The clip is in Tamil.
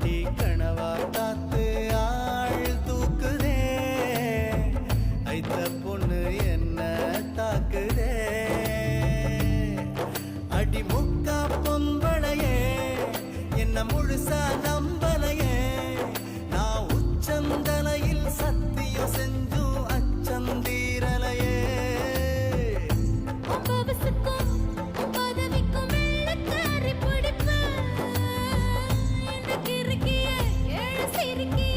கட்டி கனவா காத்து ஆள் தூக்குதே ஐத்த பொண்ணு என்ன தாக்குதே அடி முக்கா பொம்பளையே என்ன முழுசா நம்பலையே நான் உச்சந்தலையில் சத்தியம் செஞ்சும் அச்சந்தீரலையே சிரிக்கிய